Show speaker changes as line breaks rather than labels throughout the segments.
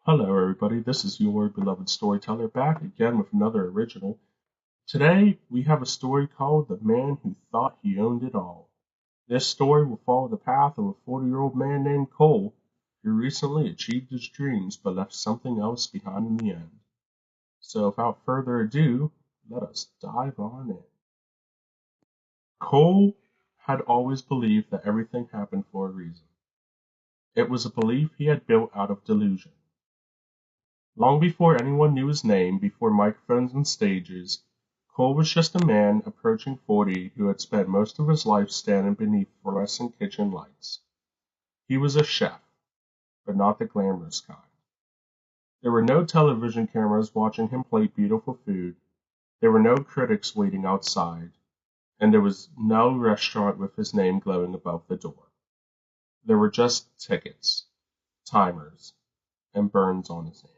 Hello, everybody. This is your beloved storyteller back again with another original. Today, we have a story called The Man Who Thought He Owned It All. This story will follow the path of a 40-year-old man named Cole who recently achieved his dreams but left something else behind in the end. So, without further ado, let us dive on in. Cole had always believed that everything happened for a reason. It was a belief he had built out of delusion. Long before anyone knew his name, before microphones and stages, Cole was just a man approaching 40 who had spent most of his life standing beneath fluorescent kitchen lights. He was a chef, but not the glamorous kind. There were no television cameras watching him plate beautiful food, there were no critics waiting outside, and there was no restaurant with his name glowing above the door. There were just tickets, timers, and burns on his hands.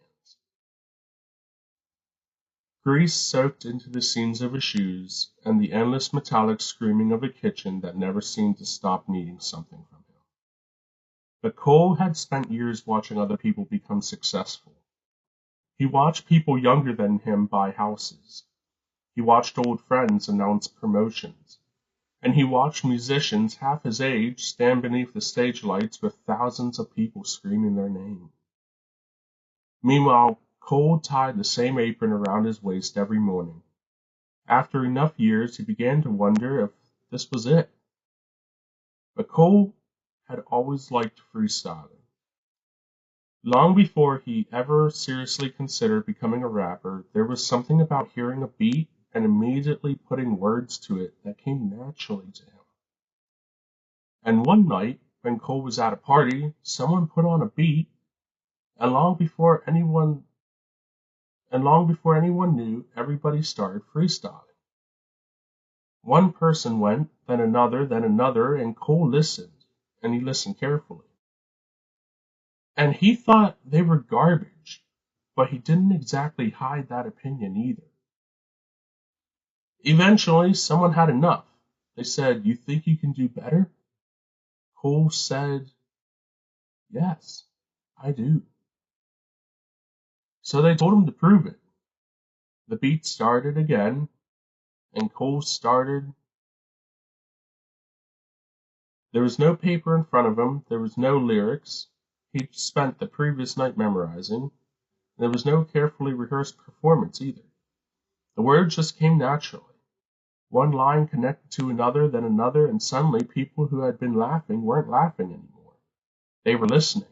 Grease soaked into the seams of his shoes, and the endless metallic screaming of a kitchen that never seemed to stop needing something from him. But Cole had spent years watching other people become successful. He watched people younger than him buy houses. He watched old friends announce promotions. And he watched musicians half his age stand beneath the stage lights with thousands of people screaming their name. Meanwhile, Cole tied the same apron around his waist every morning. After enough years, he began to wonder if this was it. But Cole had always liked freestyling. Long before he ever seriously considered becoming a rapper, there was something about hearing a beat and immediately putting words to it that came naturally to him. And one night, when Cole was at a party, someone put on a beat, and long before anyone knew, everybody started freestyling. One person went, then another, and Cole listened, and he listened carefully. And he thought they were garbage, but he didn't exactly hide that opinion either. Eventually, someone had enough. They said, "You think you can do better?" Cole said, "Yes, I do." So they told him to prove it. The beat started again, and Cole started. There was no paper in front of him, there was no lyrics he'd spent the previous night memorizing, and there was no carefully rehearsed performance either. The words just came naturally. One line connected to another, then another, and suddenly people who had been laughing weren't laughing anymore. They were listening.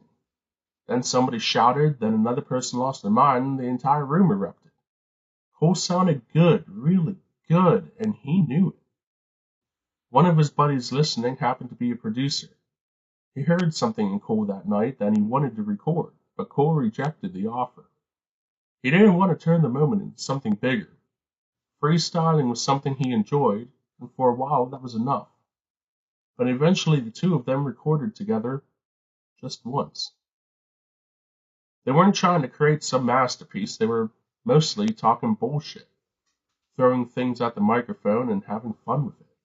Then somebody shouted, then another person lost their mind, and the entire room erupted. Cole sounded good, really good, and he knew it. One of his buddies listening happened to be a producer. He heard something in Cole that night that he wanted to record, but Cole rejected the offer. He didn't want to turn the moment into something bigger. Freestyling was something he enjoyed, and for a while that was enough. But eventually the two of them recorded together just once. They weren't trying to create some masterpiece, they were mostly talking bullshit, throwing things at the microphone and having fun with it.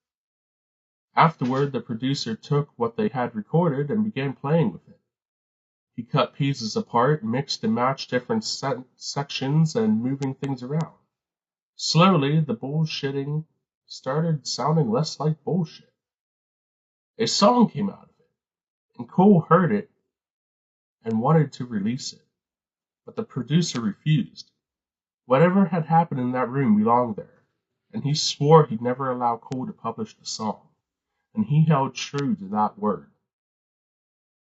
Afterward, the producer took what they had recorded and began playing with it. He cut pieces apart, mixed and matched different sections, and moving things around. Slowly, the bullshitting started sounding less like bullshit. A song came out of it, and Cole heard it and wanted to release it. But the producer refused. Whatever had happened in that room belonged there, and he swore he'd never allow Cole to publish the song, and he held true to that word.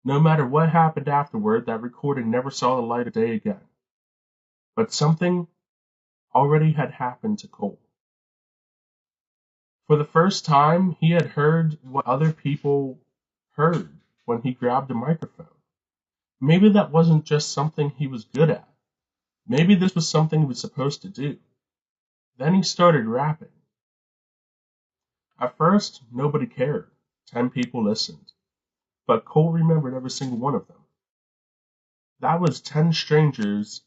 No matter what happened afterward, that recording never saw the light of day again. But something already had happened to Cole. For the first time, he had heard what other people heard when he grabbed a microphone. Maybe that wasn't just something he was good at. Maybe this was something he was supposed to do. Then he started rapping. At first, nobody cared. 10 people listened. But Cole remembered every single one of them. That was 10 strangers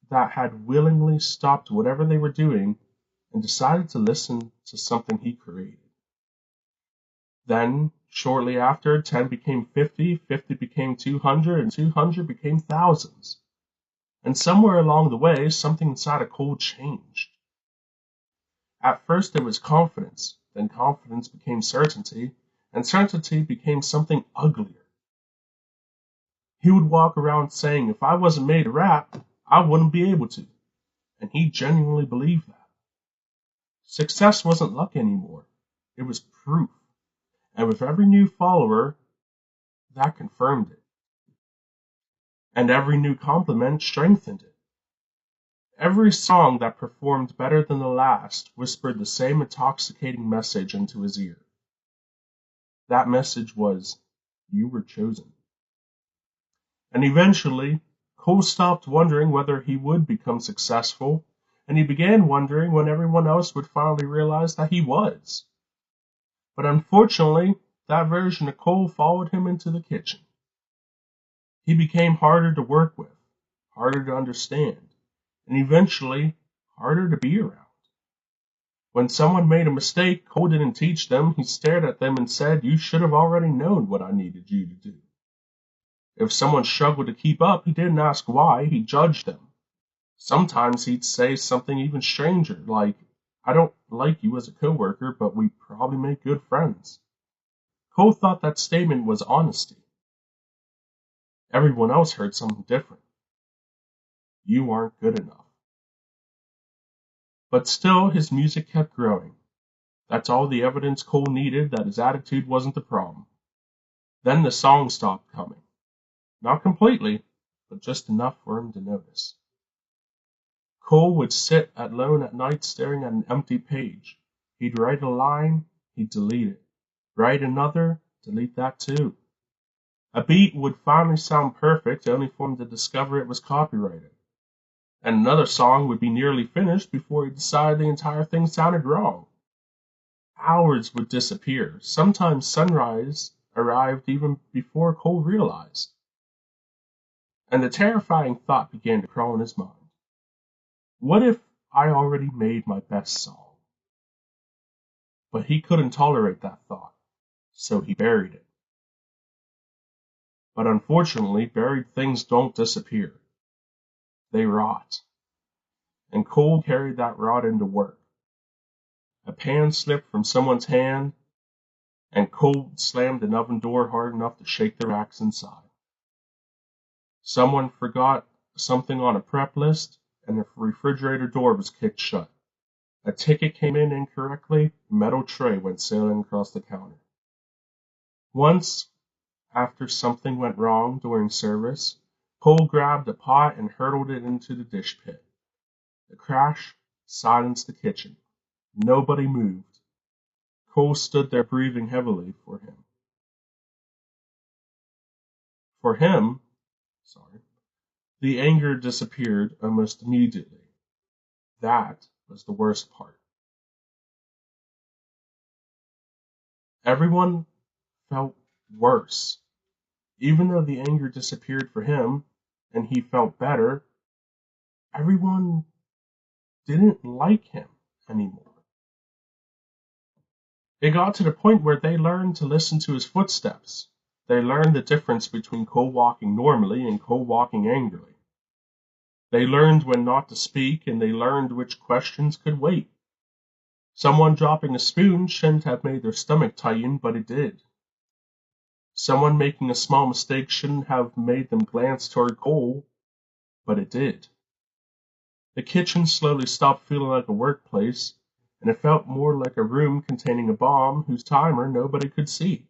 that had willingly stopped whatever they were doing and decided to listen to something he created. Then, shortly after, 10 became 50, 50 became 200, and 200 became thousands. And somewhere along the way, something inside of Cole changed. At first it was confidence, then confidence became certainty, and certainty became something uglier. He would walk around saying, if I wasn't made to rap, I wouldn't be able to. And he genuinely believed that. Success wasn't luck anymore. It was proof. And with every new follower, that confirmed it. And every new compliment strengthened it. Every song that performed better than the last whispered the same intoxicating message into his ear. That message was, you were chosen. And eventually, Cole stopped wondering whether he would become successful, and he began wondering when everyone else would finally realize that he was. But unfortunately, that version of Cole followed him into the kitchen. He became harder to work with, harder to understand, and eventually harder to be around. When someone made a mistake, Cole didn't teach them. He stared at them and said, you should have already known what I needed you to do. If someone struggled to keep up, he didn't ask why, he judged them. Sometimes he'd say something even stranger, like, I don't like you as a coworker, but we probably make good friends. Cole thought that statement was honesty. Everyone else heard something different. You aren't good enough. But still, his music kept growing. That's all the evidence Cole needed that his attitude wasn't the problem. Then the songs stopped coming. Not completely, but just enough for him to notice. Cole would sit alone at night staring at an empty page. He'd write a line, he'd delete it. Write another, delete that too. A beat would finally sound perfect, only for him to discover it was copyrighted. And another song would be nearly finished before he decided the entire thing sounded wrong. Hours would disappear. Sometimes sunrise arrived even before Cole realized. And the terrifying thought began to crawl in his mind. What if I already made my best song? But he couldn't tolerate that thought, so he buried it. But unfortunately, buried things don't disappear. They rot. And Cole carried that rot into work. A pan slipped from someone's hand, and Cole slammed an oven door hard enough to shake the racks inside. Someone forgot something on a prep list, and the refrigerator door was kicked shut. A ticket came in incorrectly, a metal tray went sailing across the counter. Once, after something went wrong during service, Cole grabbed a pot and hurled it into the dish pit. The crash silenced the kitchen. Nobody moved. Cole stood there breathing heavily for him. For him, the anger disappeared almost immediately. That was the worst part. Everyone felt worse. Even though the anger disappeared for him and he felt better, everyone didn't like him anymore. It got to the point where they learned to listen to his footsteps. They learned the difference between Cole walking normally and Cole walking angrily. They learned when not to speak, and they learned which questions could wait. Someone dropping a spoon shouldn't have made their stomach tighten, but it did. Someone making a small mistake shouldn't have made them glance toward Cole, but it did. The kitchen slowly stopped feeling like a workplace, and it felt more like a room containing a bomb whose timer nobody could see.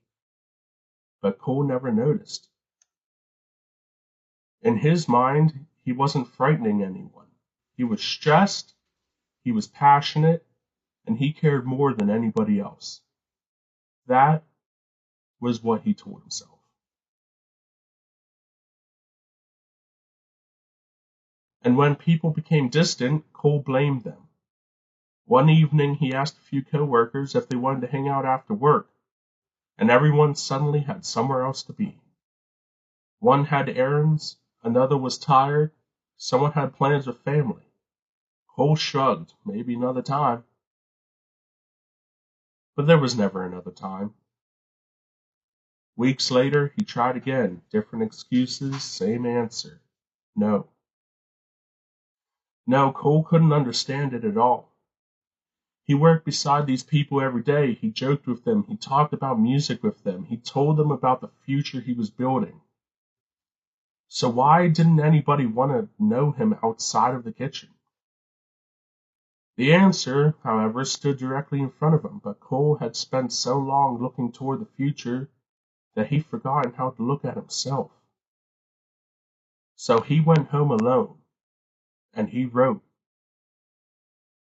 But Cole never noticed. In his mind, he wasn't frightening anyone. He was stressed, he was passionate, and he cared more than anybody else. That was what he told himself. And when people became distant, Cole blamed them. One evening, he asked a few coworkers if they wanted to hang out after work, and everyone suddenly had somewhere else to be. One had errands, another was tired, someone had plans with family. Cole shrugged, maybe another time. But there was never another time. Weeks later, he tried again, different excuses, same answer. No. No, Cole couldn't understand it at all. He worked beside these people every day. He joked with them. He talked about music with them. He told them about the future he was building. So why didn't anybody want to know him outside of the kitchen? The answer, however, stood directly in front of him, but Cole had spent so long looking toward the future that he'd forgotten how to look at himself. So he went home alone, and he wrote.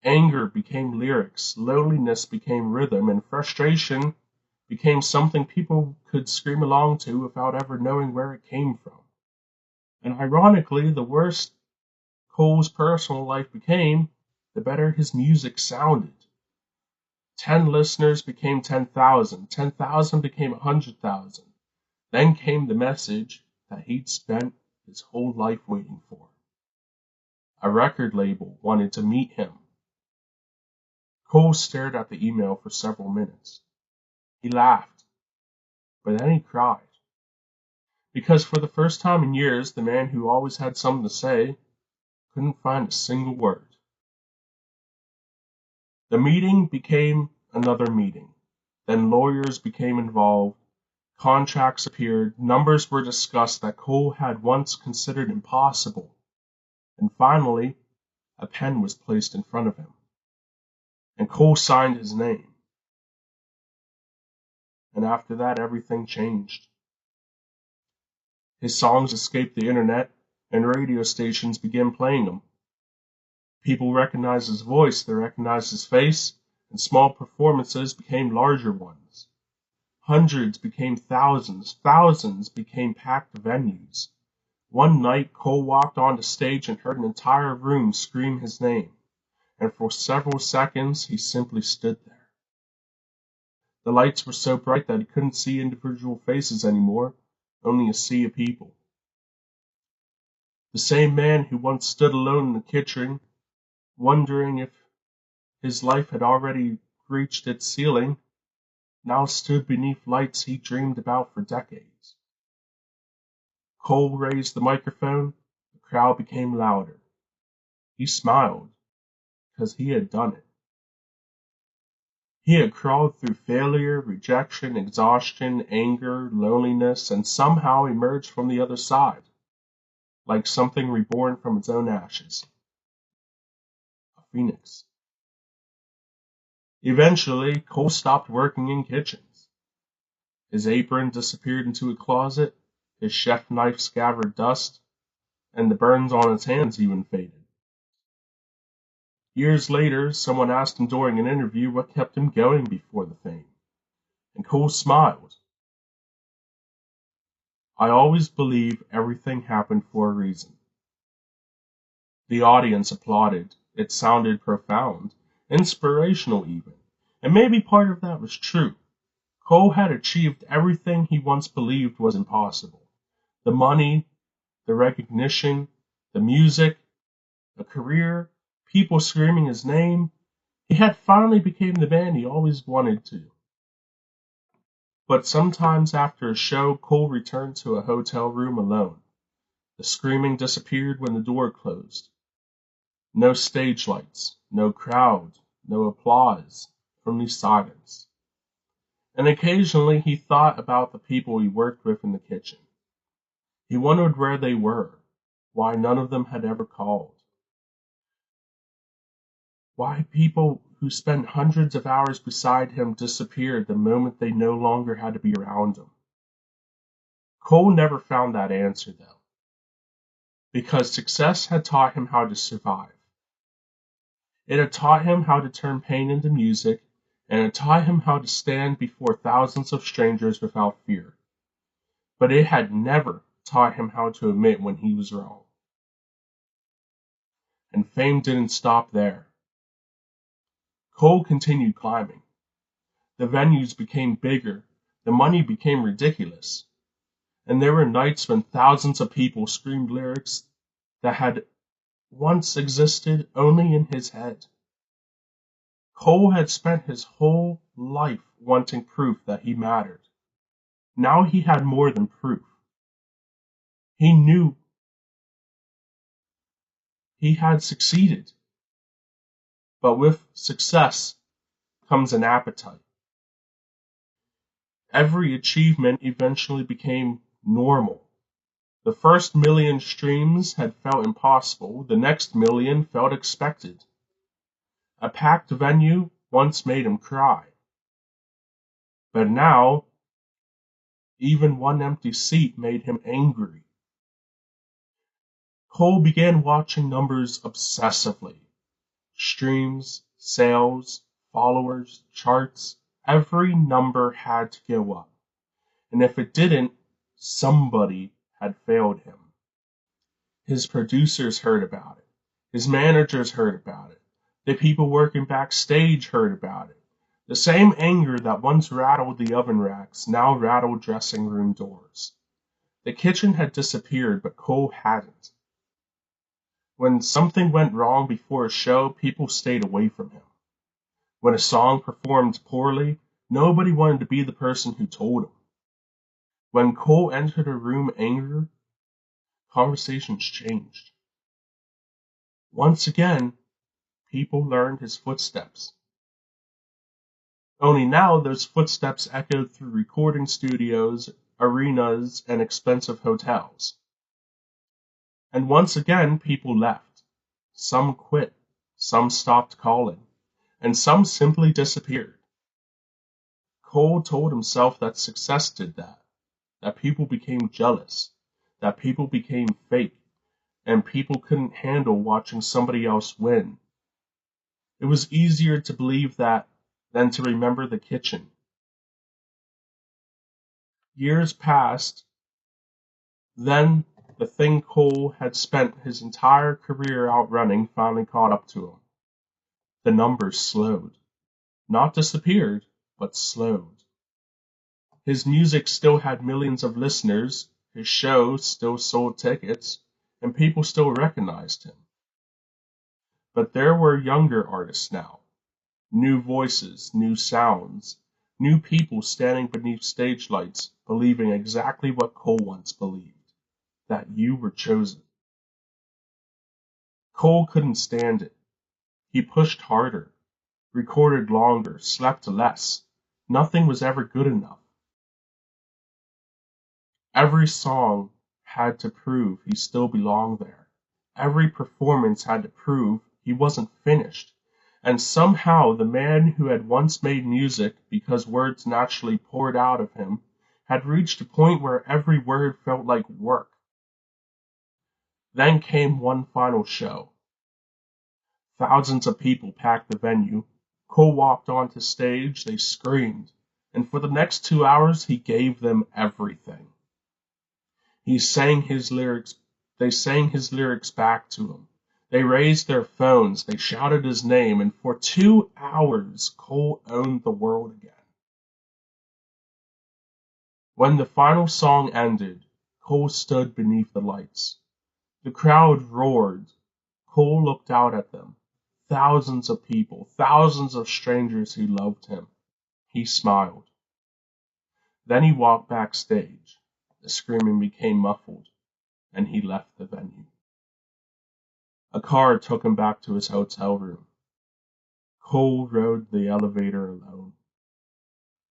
Anger became lyrics, loneliness became rhythm, and frustration became something people could scream along to without ever knowing where it came from. And ironically, the worse Cole's personal life became, the better his music sounded. 10 listeners became 10,000, 10,000 became 100,000. Then came the message that he'd spent his whole life waiting for. A record label wanted to meet him. Cole stared at the email for several minutes. He laughed, but then he cried. Because for the first time in years, the man who always had something to say couldn't find a single word. The meeting became another meeting. Then lawyers became involved. Contracts appeared. Numbers were discussed that Cole had once considered impossible. And finally, a pen was placed in front of him. And Cole signed his name. And after that, everything changed. His songs escaped the internet, and radio stations began playing them. People recognized his voice, they recognized his face, and small performances became larger ones. Hundreds became thousands, thousands became packed venues. One night, Cole walked onto stage and heard an entire room scream his name, and for several seconds he simply stood there. The lights were so bright that he couldn't see individual faces anymore, only a sea of people. The same man who once stood alone in the kitchen, wondering if his life had already reached its ceiling, now stood beneath lights he dreamed about for decades. Cole raised the microphone, the crowd became louder. He smiled, because he had done it. He had crawled through failure, rejection, exhaustion, anger, loneliness, and somehow emerged from the other side, like something reborn from its own ashes. A phoenix. Eventually, Cole stopped working in kitchens. His apron disappeared into a closet, his chef knife scattered dust, and the burns on his hands even faded. Years later, someone asked him during an interview what kept him going before the fame, and Cole smiled. I always believe everything happened for a reason. The audience applauded. It sounded profound, inspirational even, and maybe part of that was true. Cole had achieved everything he once believed was impossible. The money, the recognition, the music, a career, people screaming his name. He had finally become the man he always wanted to. But sometimes after a show, Cole returned to a hotel room alone. The screaming disappeared when the door closed. No stage lights, no crowd, no applause, only silence. And occasionally he thought about the people he worked with in the kitchen. He wondered where they were, why none of them had ever called. Why people who spent hundreds of hours beside him disappeared the moment they no longer had to be around him. Cole never found that answer, though, because success had taught him how to survive. It had taught him how to turn pain into music, and it taught him how to stand before thousands of strangers without fear. But it had never taught him how to admit when he was wrong. And fame didn't stop there. Cole continued climbing. The venues became bigger, the money became ridiculous, and there were nights when thousands of people screamed lyrics that had once existed only in his head. Cole had spent his whole life wanting proof that he mattered. Now he had more than proof. He knew He had succeeded. But with success comes an appetite. Every achievement eventually became normal. The first million streams had felt impossible, the next million felt expected. A packed venue once made him cry. But now, even one empty seat made him angry. Cole began watching numbers obsessively. Streams, sales, followers, charts, every number had to go up. And if it didn't, somebody had failed him. His producers heard about it. His managers heard about it. The people working backstage heard about it. The same anger that once rattled the oven racks now rattled dressing room doors. The kitchen had disappeared, but Cole hadn't. When something went wrong before a show, people stayed away from him. When a song performed poorly, nobody wanted to be the person who told him. When Cole entered a room angry, conversations changed. Once again, people learned his footsteps. Only now those footsteps echoed through recording studios, arenas, and expensive hotels. And once again, people left. Some quit, some stopped calling, and some simply disappeared. Cole told himself that success did that people became jealous, that people became fake, and people couldn't handle watching somebody else win. It was easier to believe that than to remember the kitchen. Years passed, then the thing Cole had spent his entire career outrunning finally caught up to him. The numbers slowed. Not disappeared, but slowed. His music still had millions of listeners, his show still sold tickets, and people still recognized him. But there were younger artists now. New voices, new sounds, new people standing beneath stage lights, believing exactly what Cole once believed, that you were chosen. Cole couldn't stand it. He pushed harder, recorded longer, slept less. Nothing was ever good enough. Every song had to prove he still belonged there. Every performance had to prove he wasn't finished. And somehow the man who had once made music because words naturally poured out of him had reached a point where every word felt like work. Then came one final show. Thousands of people packed the venue. Cole walked onto stage, they screamed, and for the next 2 hours he gave them everything. They sang his lyrics back to him. They raised their phones, they shouted his name, and for 2 hours Cole owned the world again. When the final song ended, Cole stood beneath the lights. The crowd roared. Cole looked out at them. Thousands of people, thousands of strangers who loved him. He smiled. Then he walked backstage. The screaming became muffled, and he left the venue. A car took him back to his hotel room. Cole rode the elevator alone.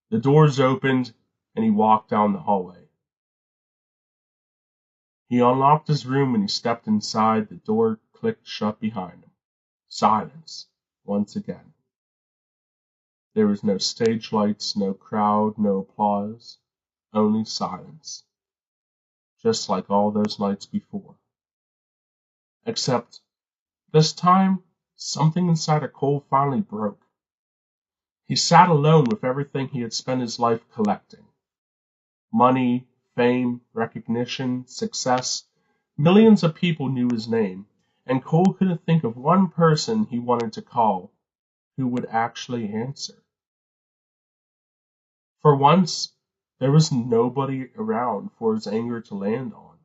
The doors opened, and he walked down the hallway. He unlocked his room and he stepped inside. The door clicked shut behind him. Silence, once again. There was no stage lights, no crowd, no applause, only silence. Just like all those nights before. Except, this time, something inside of Cole finally broke. He sat alone with everything he had spent his life collecting. Money, fame, recognition, success. Millions of people knew his name, and Cole couldn't think of one person he wanted to call who would actually answer. For once, there was nobody around for his anger to land on.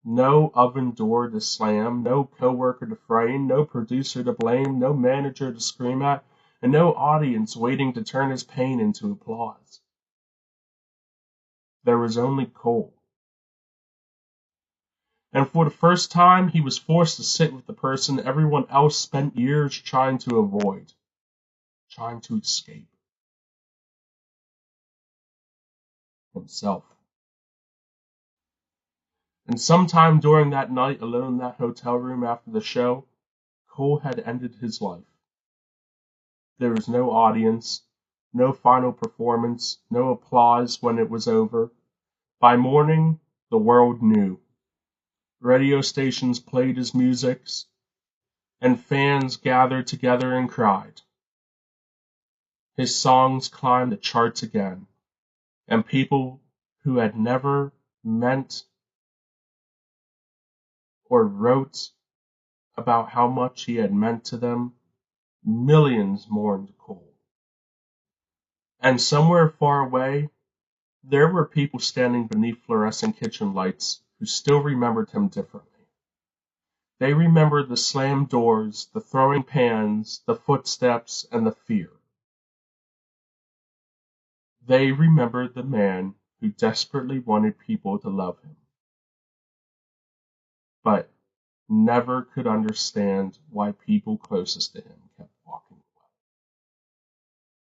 No oven door to slam, no coworker to frame, no producer to blame, no manager to scream at, and no audience waiting to turn his pain into applause. There was only Cole. And for the first time, he was forced to sit with the person everyone else spent years trying to avoid, trying to escape himself. And sometime during that night alone in that hotel room after the show, Cole had ended his life. There was no audience, no final performance, no applause when it was over. By morning, the world knew. Radio stations played his music, and fans gathered together and cried. His songs climbed the charts again, and people who had never meant or wrote about how much he had meant to them, millions mourned Cole. And somewhere far away, there were people standing beneath fluorescent kitchen lights who still remembered him differently. They remembered the slammed doors, the throwing pans, the footsteps, and the fear. They remembered the man who desperately wanted people to love him, but never could understand why people closest to him